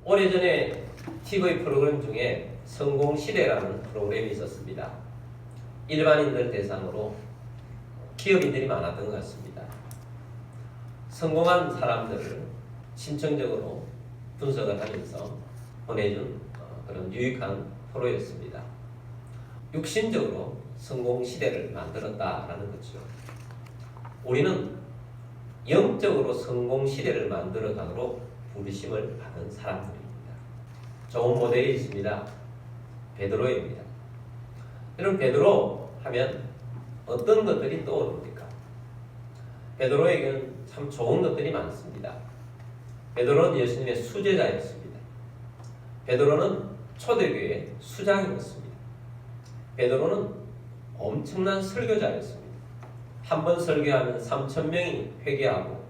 오래전에 TV 프로그램 중에 성공시대라는 프로그램이 있었습니다. 일반인들 대상으로 기업인들이 많았던 것 같습니다. 성공한 사람들을 심층적으로 분석을 하면서 보내준 그런 유익한 프로였습니다. 육신적으로 성공시대를 만들었다라는 거죠. 우리는 영적으로 성공시대를 만들어가도록 부르심을 받은 사람들입니다. 좋은 모델이 있습니다. 베드로입니다. 여러분, 베드로 하면 어떤 것들이 떠오릅니까? 베드로에게는 참 좋은 것들이 많습니다. 베드로는 예수님의 수제자였습니다. 베드로는 초대교회의 수장이었습니다. 베드로는 엄청난 설교자였습니다. 한 번 설교하면 3,000명이 회개하고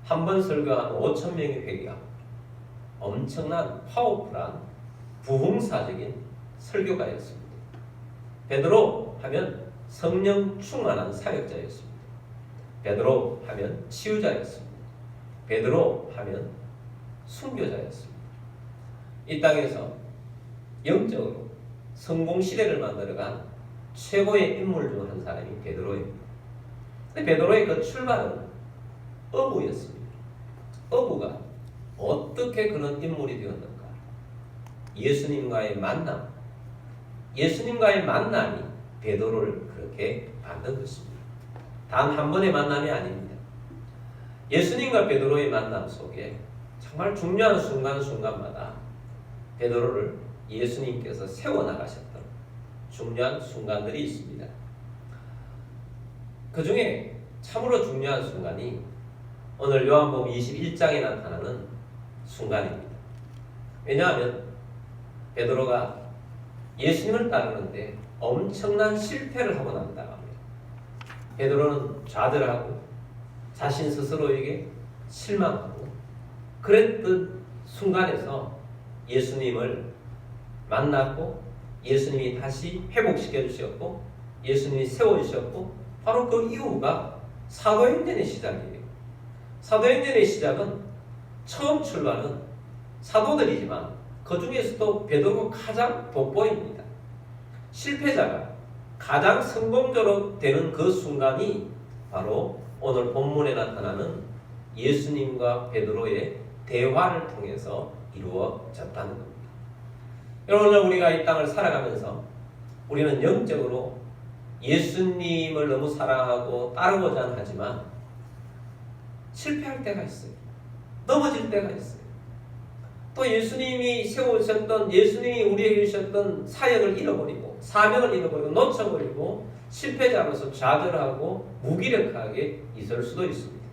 한 번 설교하면 5,000명이 회개하고 엄청난 파워풀한 부흥사적인 설교가였습니다. 베드로 하면 성령 충만한 사역자였습니다. 베드로 하면 치유자였습니다. 베드로 하면 순교자였습니다. 이 땅에서 영적으로 성공시대를 만들어간 최고의 인물 중 한 사람이 베드로입니다. 근데 베드로의 그 출발은 어부였습니다. 어부가 어떻게 그런 인물이 되었는가? 예수님과의 만남, 예수님과의 만남이 베드로를 그렇게 만든 것입니다. 단 한 번의 만남이 아닙니다. 예수님과 베드로의 만남 속에 정말 중요한 순간순간마다 베드로를 예수님께서 세워나가셨던 중요한 순간들이 있습니다. 그 중에 참으로 중요한 순간이 오늘 요한복음 21장에 나타나는 순간입니다. 왜냐하면 베드로가 예수님을 따르는데 엄청난 실패를 하고 난다 합니다. 베드로는 좌절하고 자신 스스로에게 실망하고 그랬던 순간에서 예수님을 만났고 예수님이 다시 회복시켜 주셨고 예수님이 세워주셨고 바로 그 이유가 사도행전의 시작이에요. 사도행전의 시작은 처음 출발은 사도들이지만 그 중에서도 베드로가 가장 돋보입니다. 실패자가 가장 성공적으로 되는 그 순간이 바로 오늘 본문에 나타나는 예수님과 베드로의 대화를 통해서 이루어졌다는 겁니다. 여러분, 오늘 우리가 이 땅을 살아가면서 우리는 영적으로 예수님을 너무 사랑하고 따르고자 하지만 실패할 때가 있어요. 넘어질 때가 있어요. 또 예수님이 세우셨던, 예수님이 우리에게 주셨던 사역을 잃어버리고 사명을 잃어버리고 놓쳐버리고 실패자로서 좌절하고 무기력하게 있을 수도 있습니다.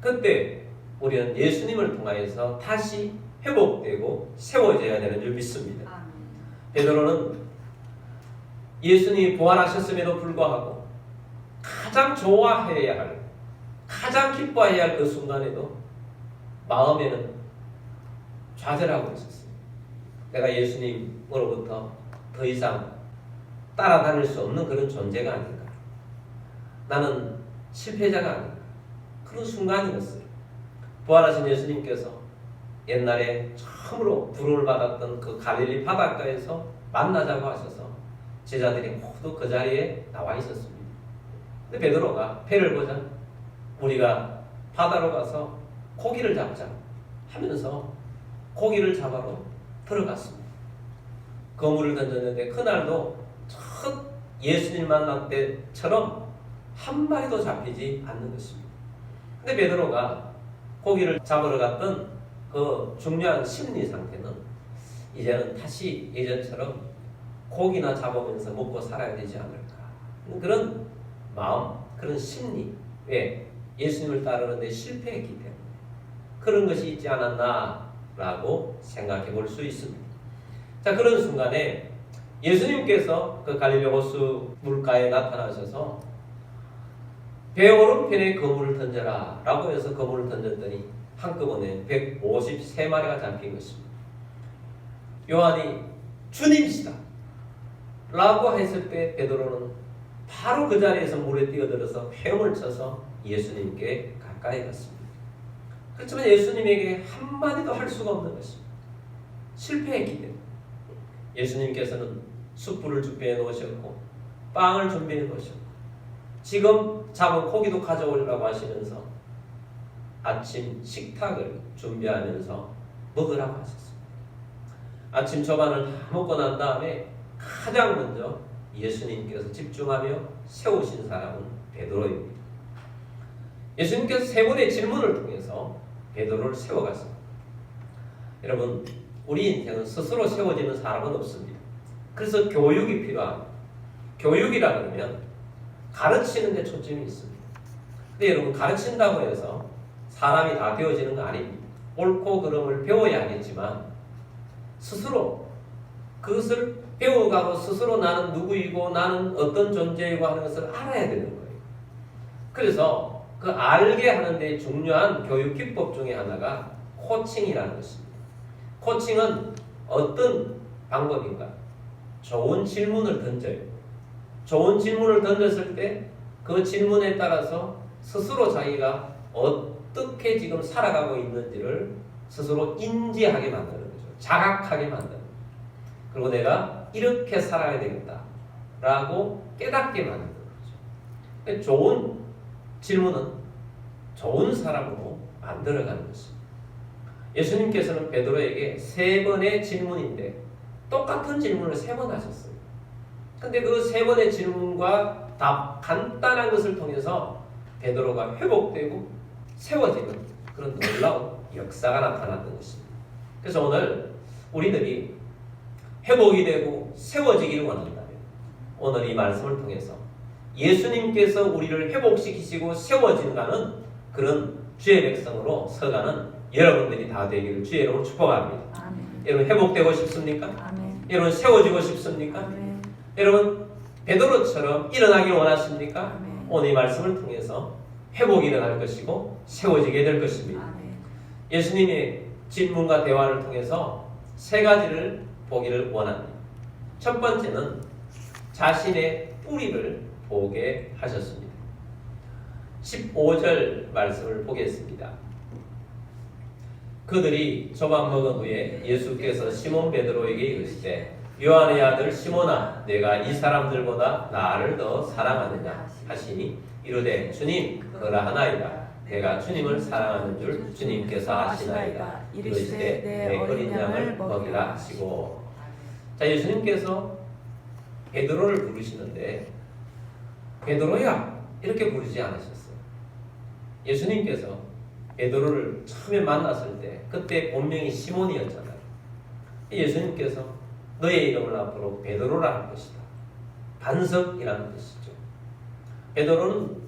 그때 우리는 예수님을 통하여서 다시 회복되고 세워져야 되는 줄 믿습니다. 베드로는 예수님이 부활하셨음에도 불구하고 가장 좋아해야 할, 가장 기뻐해야 할 그 순간에도 마음에는 좌절하고 있었어요. 내가 예수님으로부터 더 이상 따라다닐 수 없는 그런 존재가 아닌가. 나는 실패자가 아닌가. 그런 순간이었어요. 부활하신 예수님께서 옛날에 처음으로 부름을 받았던 그 갈릴리 바닷가에서 만나자고 하셔서 제자들이 모두 그 자리에 나와 있었습니다. 근데 베드로가 배를 보자 우리가 바다로 가서 고기를 잡자 하면서 고기를 잡아러 들어갔습니다. 그물을 던졌는데 그날도 첫 예수님 만날 때처럼 한 마리도 잡히지 않는 것입니다. 근데 베드로가 고기를 잡으러 갔던 그 중요한 심리 상태는 이제는 다시 예전처럼 고기나 잡으면서 먹고 살아야 되지 않을까. 그런 마음, 그런 심리. 왜? 예수님을 따르는데 실패했기 때문에. 그런 것이 있지 않았나라고 생각해 볼 수 있습니다. 자, 그런 순간에 예수님께서 그 갈릴리 호수 물가에 나타나셔서 배 오른편에 그물을 던져라 라고 해서 그물을 던졌더니 한꺼번에 153마리가 잡힌 것입니다. 요한이 주님이시다 라고 했을 때 베드로는 바로 그 자리에서 물에 뛰어들어서 헤엄을 쳐서 예수님께 가까이 갔습니다. 그렇지만 예수님에게 한마디도 할 수가 없는 것입니다. 실패했기 때문에. 예수님께서는 숯불을 준비해 놓으셨고 빵을 준비해 놓으셨고 지금 잡은 고기도 가져오라고 하시면서 아침 식탁을 준비하면서 먹으라고 하셨습니다. 아침 저반을 다 먹고 난 다음에 가장 먼저 예수님께서 집중하며 세우신 사람은 베드로입니다. 예수님께서 세 번의 질문을 통해서 베드로를 세워갔습니다. 여러분, 우리 인생은 스스로 세워지는 사람은 없습니다. 그래서 교육이 필요합니다. 교육이라 그러면 가르치는 데 초점이 있습니다. 근데 여러분, 가르친다고 해서 사람이 다 되어지는 거 아닙니다. 옳고 그름을 배워야 하겠지만 스스로 그것을 배워가고 스스로 나는 누구이고 나는 어떤 존재이고 하는 것을 알아야 되는 거예요. 그래서 그 알게 하는 데 중요한 교육 기법 중에 하나가 코칭이라는 것입니다. 코칭은 어떤 방법인가? 좋은 질문을 던져요. 좋은 질문을 던졌을 때 그 질문에 따라서 스스로 자기가 어떻게 지금 살아가고 있는지를 스스로 인지하게 만드는 거죠. 자각하게 만드는 거죠. 그리고 내가 이렇게 살아야 되겠다라고 깨닫게 만드는 거죠. 좋은 질문은 좋은 사람으로 만들어가는 것입니다. 예수님께서는 베드로에게 3번의 질문인데 똑같은 질문을 3번 하셨어요. 근데 그 3번의 질문과 답 간단한 것을 통해서 베드로가 회복되고 세워지는 그런 놀라운 역사가 나타났던 것입니다. 그래서 오늘 우리들이 회복이 되고 세워지기를 원한다면 오늘 이 말씀을 통해서 예수님께서 우리를 회복시키시고 세워진다는 그런 주의 백성으로 서가는 여러분들이 다 되기를 주의 이름으로 축복합니다. 아멘. 여러분 회복되고 싶습니까? 아멘. 여러분 세워지고 싶습니까? 아멘. 여러분 베드로처럼 일어나길 원하십니까? 아멘. 오늘 이 말씀을 통해서 회복이 일어날 것이고 세워지게 될 것입니다. 아멘. 예수님의 질문과 대화를 통해서 3가지를 보기를 원합니다. 첫 번째는 자신의 뿌리를 보게 하셨습니다. 15절 말씀을 보겠습니다. 그들이 저밥 먹은 후에 예수께서 시몬 베드로에게 이르시되 요한의 아들 시몬아 내가 이 사람들보다 나를 더 사랑하느냐 하시니 이르되 주님 그러하나이다. 내가 주님을 사랑하는 줄 주님께서 아시나이다. 이르시되 내 어린 양을 먹이라 하시고. 자, 예수님께서 베드로를 부르시는데 베드로야 이렇게 부르지 않으셨어요. 예수님께서 베드로를 처음에 만났을 때 그때 본명이 시몬이었잖아요. 예수님께서 너의 이름을 앞으로 베드로라 할 것이다. 반석이라는 뜻이죠. 베드로는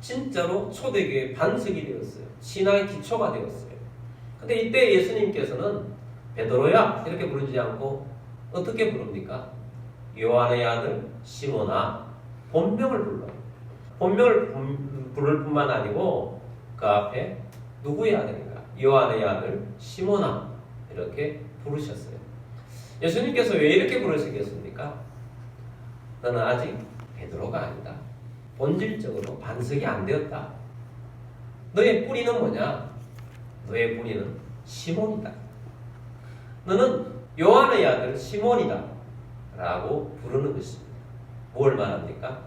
진짜로 초대교회의 반석이 되었어요. 신앙의 기초가 되었어요. 근데 이때 예수님께서는 베드로야 이렇게 부르지 않고 어떻게 부릅니까? 요한의 아들 시몬아 본명을 불러요. 본명을 부를 뿐만 아니고 그 앞에 누구의 아들인가? 요한의 아들 시몬아 이렇게 부르셨어요. 예수님께서 왜 이렇게 부르시겠습니까? 너는 아직 베드로가 아니다. 본질적으로 반석이 안 되었다. 너의 뿌리는 뭐냐? 너의 뿌리는 시몬이다. 너는 요한의 아들 시몬이다 라고 부르는 것입니다. 뭘 말합니까?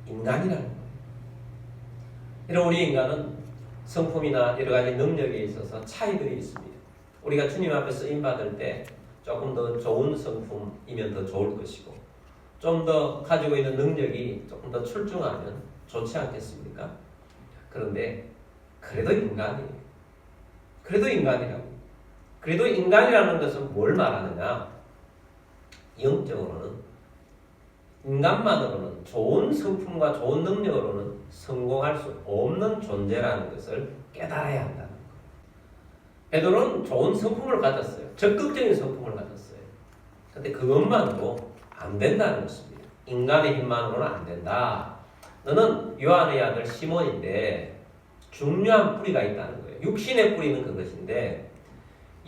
인간이라는 거예요. 이런 우리 인간은 성품이나 여러 가지 능력에 있어서 차이들이 있습니다. 우리가 주님 앞에 쓰임받을 때 조금 더 좋은 성품이면 더 좋을 것이고 좀 더 가지고 있는 능력이 조금 더 출중하면 좋지 않겠습니까? 그런데 그래도 인간이에요. 그래도 인간이라고. 그래도 인간이라는 것은 뭘 말하느냐? 영적으로는 인간만으로는 좋은 성품과 좋은 능력으로는 성공할 수 없는 존재라는 것을 깨달아야 한다는 거예요. 베드로는 좋은 성품을 가졌어요. 적극적인 성품을 가졌어요. 근데 그것만으로 안 된다는 것입니다. 인간의 힘만으로는 안 된다. 너는 요한의 아들 시몬인데 중요한 뿌리가 있다는 거예요. 육신의 뿌리는 그것인데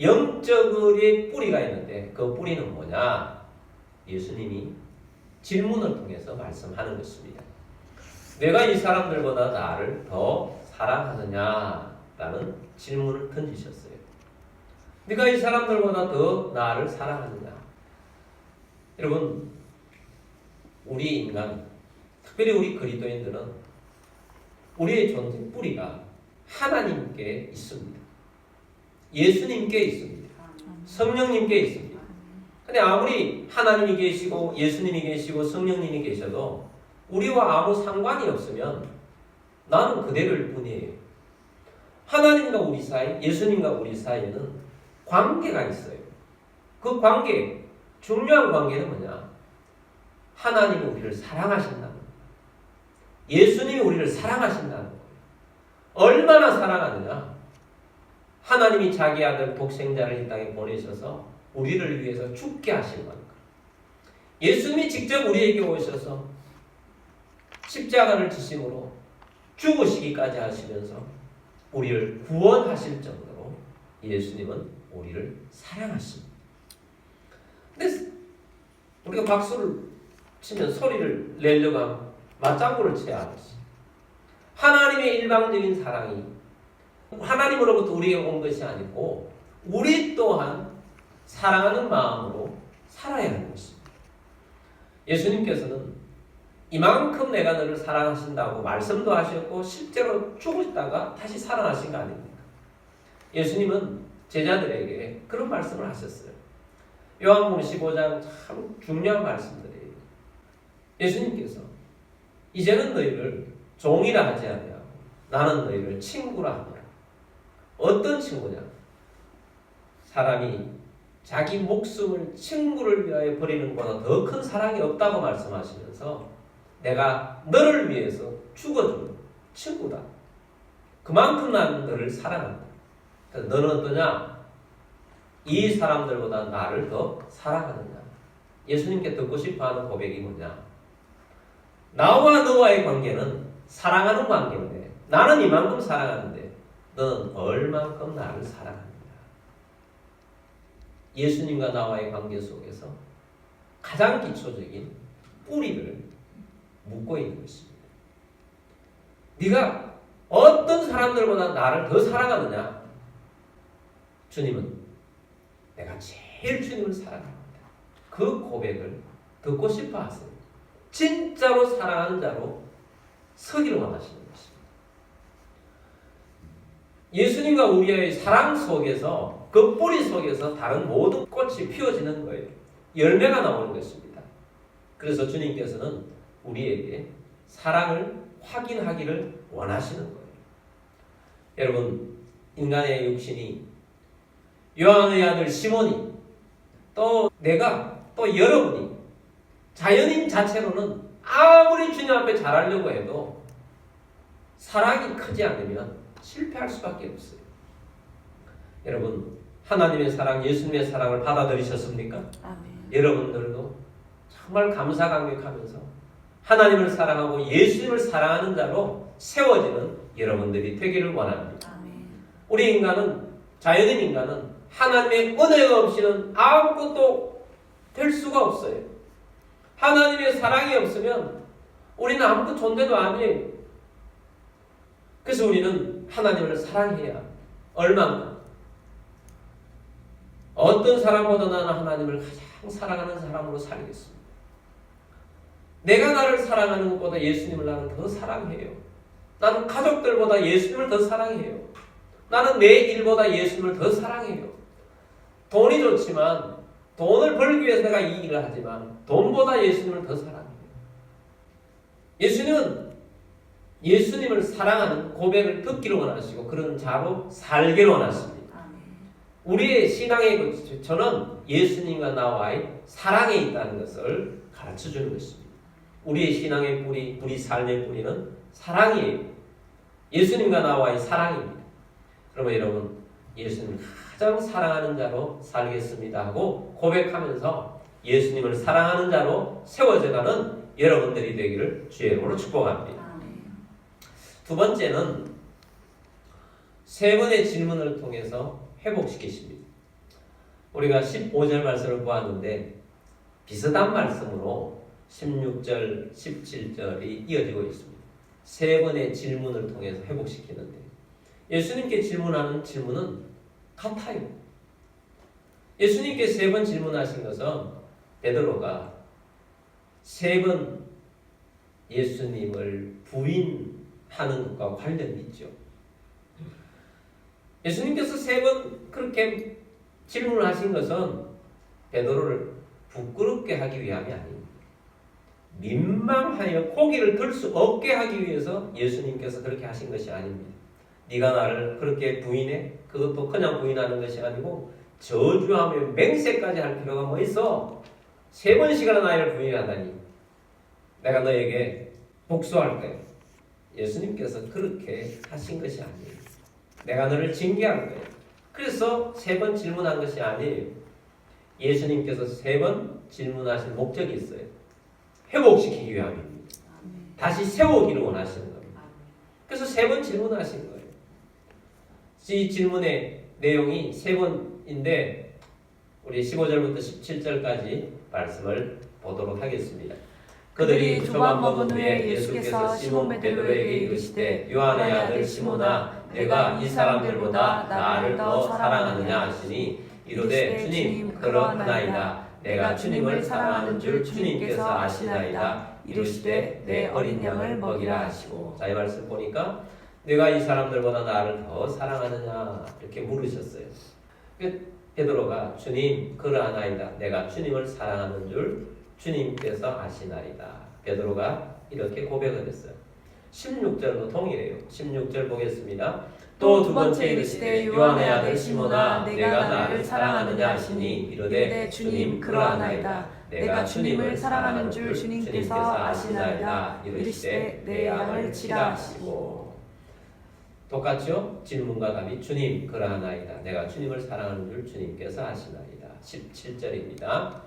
영적의 뿌리가 있는데 그 뿌리는 뭐냐? 예수님이 질문을 통해서 말씀하는 것입니다. 내가 이 사람들보다 나를 더 사랑하느냐라는 질문을 던지셨어요. 네가 이 사람들보다 더 나를 사랑하느냐? 여러분, 우리 인간, 특별히 우리 그리스도인들은 우리의 존재 뿌리가 하나님께 있습니다. 예수님께 있습니다. 성령님께 있습니다. 근데 아무리 하나님이 계시고 예수님이 계시고 성령님이 계셔도 우리와 아무 상관이 없으면 나는 그대로일 뿐이에요. 하나님과 우리 사이, 예수님과 우리 사이에는 관계가 있어요. 그 관계, 중요한 관계는 뭐냐? 하나님이 우리를 사랑하신다는 거예요. 예수님이 우리를 사랑하신다는 거예요. 얼마나 사랑하느냐? 하나님이 자기 아들 독생자를 이 땅에 보내셔서 우리를 위해서 죽게 하신 겁니다. 예수님이 직접 우리에게 오셔서 십자가를 지심으로 죽으시기까지 하시면서 우리를 구원하실 정도로 예수님은 우리를 사랑하십니다. 근데 우리가 박수를 치면 소리를 내려고 하면 맞장구를 쳐야 하듯이 하나님의 일방적인 사랑이 하나님으로부터 우리에게 온 것이 아니고 우리 또한 사랑하는 마음으로 살아야 하는 것입니다. 예수님께서는 이만큼 내가 너를 사랑하신다고 말씀도 하셨고 실제로 죽으시다가 다시 살아나신 거 아닙니까? 예수님은 제자들에게 그런 말씀을 하셨어요. 요한복음 15장 참 중요한 말씀들이에요. 예수님께서 이제는 너희를 종이라 하지 아니하고 나는 너희를 친구라 하노라. 어떤 친구냐? 사람이 자기 목숨을 친구를 위하여 버리는 것보다 더 큰 사랑이 없다고 말씀하시면서 내가 너를 위해서 죽어주는 친구다. 그만큼 나는 너를 사랑한다. 그래서 너는 어떠냐? 이 사람들보다 나를 더 사랑하느냐? 예수님께 듣고 싶어하는 고백이 뭐냐? 나와 너와의 관계는 사랑하는 관계인데 나는 이만큼 사랑하는데 너는 얼만큼 나를 사랑하느냐? 예수님과 나와의 관계 속에서 가장 기초적인 뿌리를 묻고 있는 것입니다. 네가 어떤 사람들보다 나를 더 사랑하느냐? 주님은 내가 제일 주님을 사랑합니다. 그 고백을 듣고 싶어 하세요. 진짜로 사랑하는 자로 서기를 원하시는 것입니다. 예수님과 우리의 사랑 속에서 그 뿌리 속에서 다른 모든 꽃이 피어지는 거예요. 열매가 나오는 것입니다. 그래서 주님께서는 우리에게 사랑을 확인하기를 원하시는 거예요. 여러분, 인간의 육신이 요한의 아들 시몬이 또 내가 또 여러분이 자연인 자체로는 아무리 주님 앞에 잘하려고 해도 사랑이 크지 않으면 실패할 수밖에 없어요. 여러분, 하나님의 사랑, 예수님의 사랑을 받아들이셨습니까? 아멘. 여러분들도 정말 감사 감격하면서 하나님을 사랑하고 예수님을 사랑하는 자로 세워지는 여러분들이 되기를 원합니다. 아멘. 우리 인간은, 자연인 인간은 하나님의 은혜가 없이는 아무것도 될 수가 없어요. 하나님의 사랑이 없으면 우리는 아무것도 존재도 아니에요. 그래서 우리는 하나님을 사랑해야 얼만큼 어떤 사람보다 나는 하나님을 가장 사랑하는 사람으로 살겠습니다. 내가 나를 사랑하는 것보다 예수님을 나는 더 사랑해요. 나는 가족들보다 예수님을 더 사랑해요. 나는 내 일보다 예수님을 더 사랑해요. 돈이 좋지만 돈을 벌기 위해서 내가 이 일을 하지만 돈보다 예수님을 더 사랑해요. 예수님은 예수님을 사랑하는 고백을 듣기를 원하시고 그런 자로 살기를 원하십니다. 우리의 신앙의 저는 예수님과 나와의 사랑에 있다는 것을 가르쳐주는 것입니다. 우리의 신앙의 뿌리, 우리 삶의 뿌리는 사랑이에요. 예수님과 나와의 사랑입니다. 그러면 여러분, 예수님을 가장 사랑하는 자로 살겠습니다 하고 고백하면서 예수님을 사랑하는 자로 세워져가는 여러분들이 되기를 주의 이름으로 축복합니다. 두 번째는 세 번의 질문을 통해서 회복시키십니다. 우리가 15절 말씀을 보았는데 비슷한 말씀으로 16절, 17절이 이어지고 있습니다. 세 번의 질문을 통해서 회복시키는데 예수님께 질문하는 질문은 같아요. 예수님께 세 번 질문하신 것은 베드로가 세 번 예수님을 부인하는 것과 관련이 있죠. 예수님께서 세 번 그렇게 질문을 하신 것은 베드로를 부끄럽게 하기 위함이 아닙니다. 민망하여 고개를 들 수 없게 하기 위해서 예수님께서 그렇게 하신 것이 아닙니다. 네가 나를 그렇게 부인해? 그것도 그냥 부인하는 것이 아니고 저주하며 맹세까지 할 필요가 뭐 있어? 세 번씩이나 나를 부인하다니 내가 너에게 복수할 거야. 예수님께서 그렇게 하신 것이 아니에요. 내가 너를 징계할 거야. 그래서 세 번 질문한 것이 아니에요. 예수님께서 세 번 질문하신 목적이 있어요. 회복시키기 위함입니다. 다시 세우기를 원하시는 겁니다. 그래서 세 번 질문하신 거예요. 이 질문의 내용이 세 번인데 우리 15절부터 17절까지 말씀을 보도록 하겠습니다. 그들이 두번 먹은 후에 예수께서 시몬 베드로에게 이르시되 요한의 아들 시몬아 내가 이 사람들보다 나를 더 사랑하느냐 하시니 이르되 주님 그러하나이다. 내가 주님을 사랑하는 줄 주님께서 아시나이다. 이르시되 내 어린 양을 먹이라 하시고. 자, 이 말씀 보니까 내가 이 사람들보다 나를 더 사랑하느냐 이렇게 물으셨어요. 베드로가 주님 그러하나이다. 내가 주님을 사랑하는 줄 주님께서 아시나이다. 베드로가 이렇게 고백을 했어요. 16절로 동일해요. 16절 보겠습니다. 또 두 번째 이르시되 요한의 아들 시몬아 내가 나를 사랑하느냐 하시니 이르되 주님 그러하나이다. 내가 주님을 사랑하는 줄 주님께서 아시나이다. 이르시되 내 양을 치라 하시고. 똑같죠? 질문과 답이 주님 그러하나이다. 내가 주님을 사랑하는 줄 주님께서 아시나이다. 17절입니다.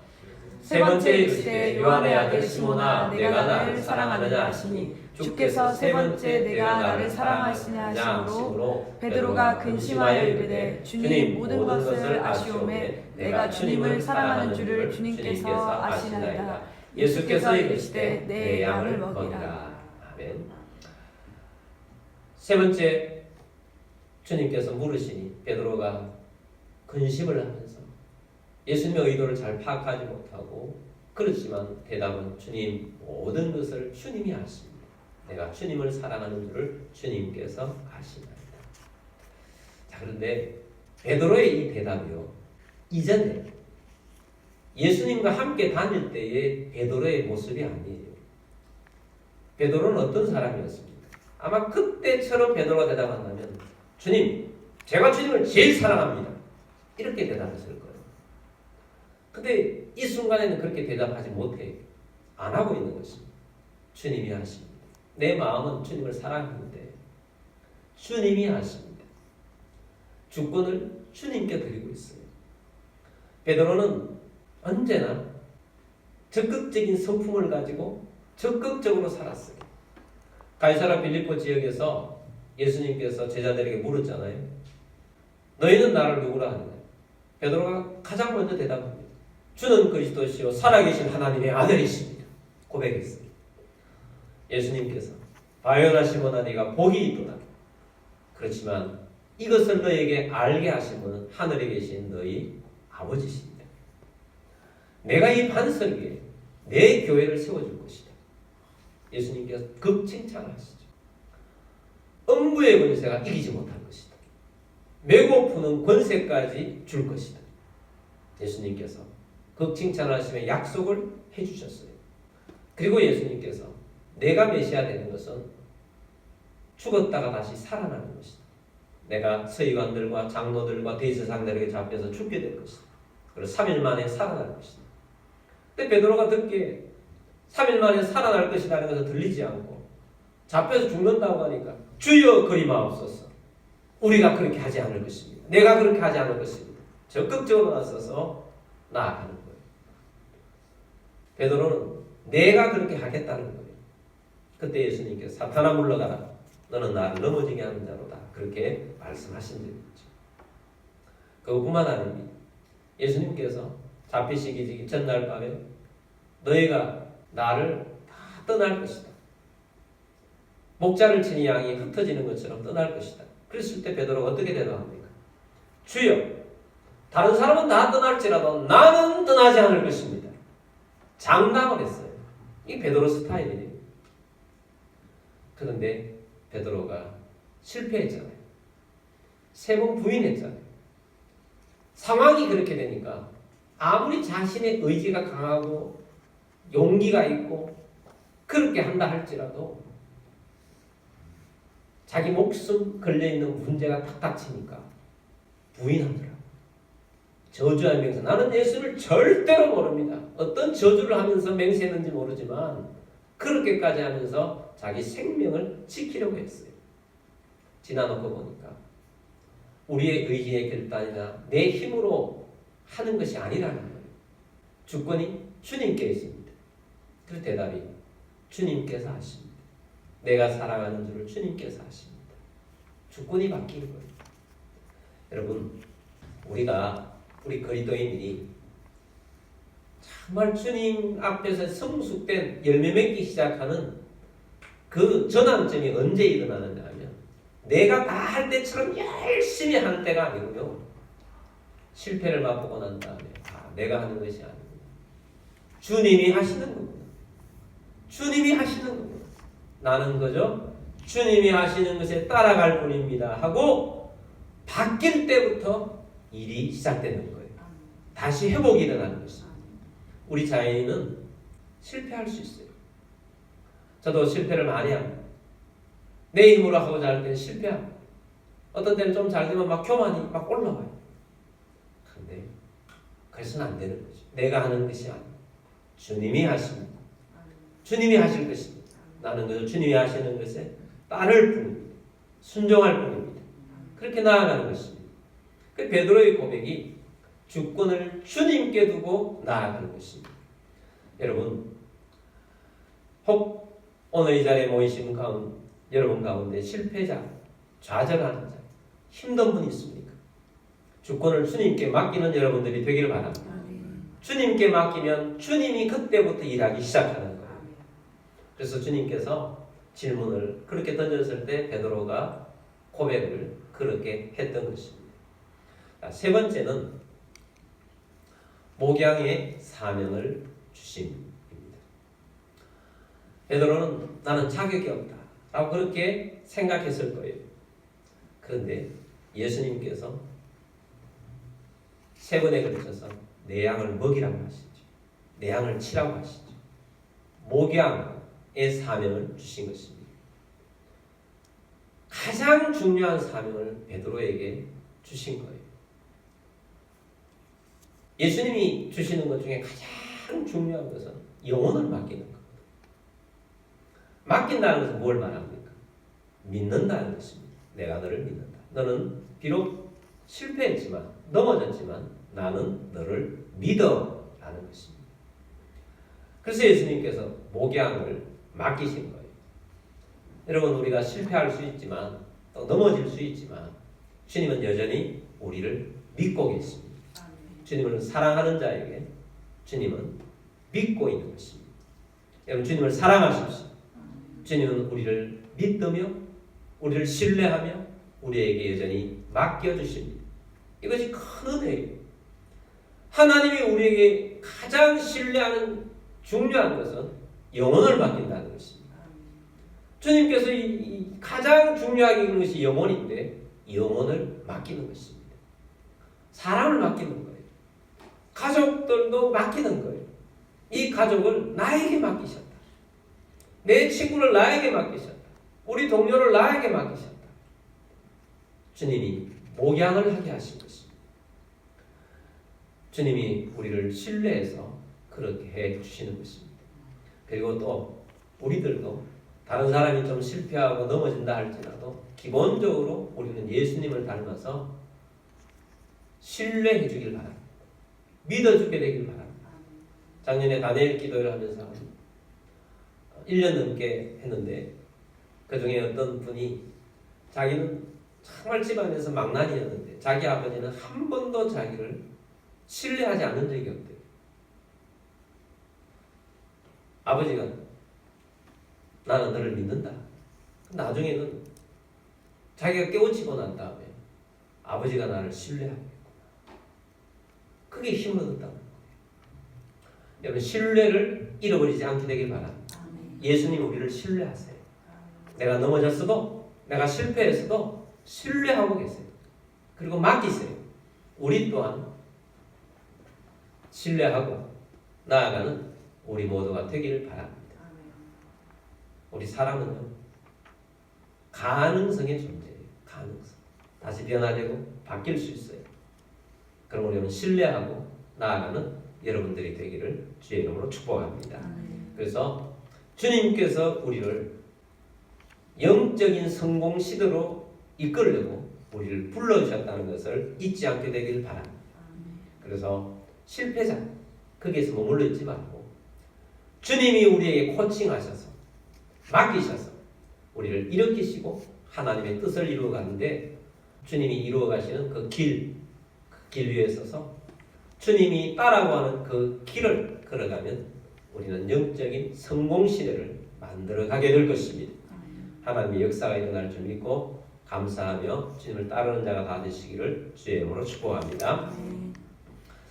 세 번째 이르시되 요한의 아들 시몬아 내가 나를 사랑하느냐 하시니 주께서 세 번째 내가 나를 사랑하시냐 하시므로 베드로가 근심하여 이르되 주님 모든 것을 아시오매 내가 주님을 사랑하는 줄을 주님께서 아시나이다. 예수께서 이르시되 내 양을 먹이라. 아멘. 세 번째 주님께서 물으시니 베드로가 근심을 하면서 예수님의 의도를 잘 파악하지 못하고 그렇지만 대답은 주님 모든 것을 주님이 아십니다. 내가 주님을 사랑하는 줄을 주님께서 아시나이다. 자, 그런데 베드로의 이 대답이요. 이전에 예수님과 함께 다닐 때의 베드로의 모습이 아니에요. 베드로는 어떤 사람이었습니까? 아마 그때처럼 베드로가 대답한다면 주님, 제가 주님을 제일 사랑합니다. 이렇게 대답했을 거예요. 근데 이 순간에는 그렇게 대답하지 못해요. 안 하고 있는 것입니다. 주님이 아십니다. 내 마음은 주님을 사랑하는데 주님이 아십니다. 주권을 주님께 드리고 있어요. 베드로는 언제나 적극적인 성품을 가지고 적극적으로 살았어요. 가이사라 빌립보 지역에서 예수님께서 제자들에게 물었잖아요. 너희는 나를 누구라 하느냐? 베드로가 가장 먼저 대답합니다. 주는 그리스도시요 살아계신 하나님의 아들이십니다. 고백했어요. 예수님께서 바요나 시몬아 네가 복이 있도다. 그렇지만 이것을 너에게 알게 하신 분은 하늘에 계신 너희 아버지십니다. 내가 이 반석 위에 내 교회를 세워줄 것이다. 예수님께서 극칭찬을 하시죠. 음부의 권세가 이기지 못할 것이다. 메고 푸는 권세까지 줄 것이다. 예수님께서 극칭찬을 하시며 약속을 해주셨어요. 그리고 예수님께서 내가 메시아 되는 것은 죽었다가 다시 살아나는 것이다. 내가 서기관들과 장로들과 대제사장들에게 잡혀서 죽게 될 것이다. 그리고 3일 만에 살아날 것이다. 근데 베드로가 듣기에 3일 만에 살아날 것이라는 것을 들리지 않고 잡혀서 죽는다고 하니까 주여 그리마옵소서. 우리가 그렇게 하지 않을 것입니다. 내가 그렇게 하지 않을 것입니다. 적극적으로 나서서 나아가는 거예요. 베드로는 내가 그렇게 하겠다는 거예요. 그때 예수님께서 사탄아 물러가라. 너는 나를 넘어지게 하는 자로다. 그렇게 말씀하신 적이 있죠. 그것뿐만 아닙니다. 예수님께서 잡히시기 전날 밤에 너희가 나를 다 떠날 것이다. 목자를 치니 양이 흩어지는 것처럼 떠날 것이다. 그랬을 때 베드로가 어떻게 대답합니까? 주여, 다른 사람은 다 떠날지라도 나는 떠나지 않을 것입니다. 장담을 했어요. 이 베드로 스타일이에요. 그런데 베드로가 실패했잖아요. 3번 부인했잖아요. 상황이 그렇게 되니까 아무리 자신의 의지가 강하고 용기가 있고 그렇게 한다 할지라도 자기 목숨 걸려있는 문제가 탁 닥치니까 부인하더라고요. 저주한 맹세. 나는 예수를 절대로 모릅니다. 어떤 저주를 하면서 맹세했는지 모르지만 그렇게까지 하면서 자기 생명을 지키려고 했어요. 지나놓고 보니까 우리의 의지의 결단이나 내 힘으로 하는 것이 아니라는 거예요. 주권이 주님께 있습니다. 그 대답이 주님께서 하십니다. 내가 살아가는 줄을 주님께서 하십니다. 주권이 바뀌는 거예요. 여러분, 우리 그리스도인들이 정말 주님 앞에서 성숙된 열매 맺기 시작하는 그 전환점이 언제 일어나느냐 하면 내가 다 할 때처럼 열심히 하는 때가 아니고요. 실패를 맛보고 난 다음에 내가 하는 것이 아니고 주님이 하시는 거구나. 주님이 하시는 거구나. 나는 그저 주님이 하시는 것에 따라갈 뿐입니다 하고 바뀔 때부터 일이 시작되는 거예요. 다시 회복이 일어나는 것입니다. 우리 자연인은 실패할 수 있어요. 저도 실패를 많이 합니다. 내 힘으로 하고자 할 때는 실패합니다. 어떤 때는 좀 잘 되면 막 교만이 막 올라와요. 그런데 그래서는 안 되는 거죠. 내가 하는 것이 아니고 주님이 하십니다. 주님이 하실 것입니다. 나는 그저 주님이 하시는 것에 따를 뿐입니다. 순종할 뿐입니다. 그렇게 나아가는 것입니다. 그 베드로의 고백이 주권을 주님께 두고 나아가는 것입니다. 여러분, 혹 오늘 이 자리에 모이신 여러분 가운데 실패자, 좌절하는 자, 힘든 분이 있습니까? 주권을 주님께 맡기는 여러분들이 되기를 바랍니다. 주님께 맡기면 주님이 그때부터 일하기 시작하는 거예요. 그래서 주님께서 질문을 그렇게 던졌을 때 베드로가 고백을 그렇게 했던 것입니다. 세 번째는 목양의 사명을 주심입니다. 베드로는 나는 자격이 없다 라고 그렇게 생각했을 거예요. 그런데 예수님께서 3번에 걸쳐서 내 양을 먹이라고 하시죠. 내 양을 치라고 하시죠. 목양의 사명을 주신 것입니다. 가장 중요한 사명을 베드로에게 주신 거예요. 예수님이 주시는 것 중에 가장 중요한 것은 영혼을 맡기는 겁니다. 맡긴다는 것은 뭘 말합니까? 믿는다는 것입니다. 내가 너를 믿는다. 너는 비록 실패했지만 넘어졌지만 나는 너를 믿어 라는 것입니다. 그래서 예수님께서 목양을 맡기신 거예요. 여러분, 우리가 실패할 수 있지만 또 넘어질 수 있지만 주님은 여전히 우리를 믿고 계십니다. 주님을 사랑하는 자에게 주님은 믿고 있는 것입니다. 여러분, 주님을 사랑하십시오. 주님은 우리를 믿으며 우리를 신뢰하며 우리에게 여전히 맡겨주십니다. 이것이 큰 은혜예요. 하나님이 우리에게 가장 신뢰하는 중요한 것은 영혼을 맡긴다는 것입니다. 주님께서 가장 중요하게 여기는 것이 영혼인데 영혼을 맡기는 것입니다. 사람을 맡기는 거예요. 가족들도 맡기는 거예요. 이 가족을 나에게 맡기셨다. 내 친구를 나에게 맡기셨다. 우리 동료를 나에게 맡기셨다. 주님이 목양을 하게 하신 것입니다. 주님이 우리를 신뢰해서 그렇게 해 주시는 것입니다. 그리고 또 우리들도 다른 사람이 좀 실패하고 넘어진다 할지라도 기본적으로 우리는 예수님을 닮아서 신뢰해 주길 바랍니다. 믿어주게 되길 바랍니다. 작년에 다니엘 기도를 하면서 1년 넘게 했는데 그 중에 어떤 분이 자기는 정말 집안에서 망나니였는데 자기 아버지는 한 번도 자기를 신뢰하지 않은 적이 없대요. 아버지가 나는 너를 믿는다. 나중에는 자기가 깨우치고 난 다음에 아버지가 나를 신뢰하고 있구나. 그게 힘을 얻었다는 거예요. 여러분 신뢰를 잃어버리지 않게 되길 바랍니다. 예수님 우리를 신뢰하세요. 내가 넘어졌어도 내가 실패했어도 신뢰하고 계세요. 그리고 맡기세요. 우리 또한 신뢰하고 나아가는 우리 모두가 되기를 바랍니다. 우리 사람은요 가능성의 존재예요. 가능성. 다시 변화되고 바뀔 수 있어요. 그럼 우리는 신뢰하고 나아가는 여러분들이 되기를 주의 이름으로 축복합니다. 그래서 주님께서 우리를 영적인 성공 시대로 이끌려고 우리를 불러주셨다는 것을 잊지 않게 되길 바랍니다. 그래서 실패자 거기에서 머물러 있지 말고 주님이 우리에게 코칭하셔서 맡기셔서 우리를 일으키시고 하나님의 뜻을 이루어가는데 주님이 이루어가시는 그 길 위에 서서 주님이 따라고 하는 그 길을 걸어가면 우리는 영적인 성공 시대를 만들어가게 될 것입니다. 하나님의 역사가 일어날 줄 믿고 감사하며 주님을 따르는 자가 다 되시기를 주의 이름으로 축복합니다.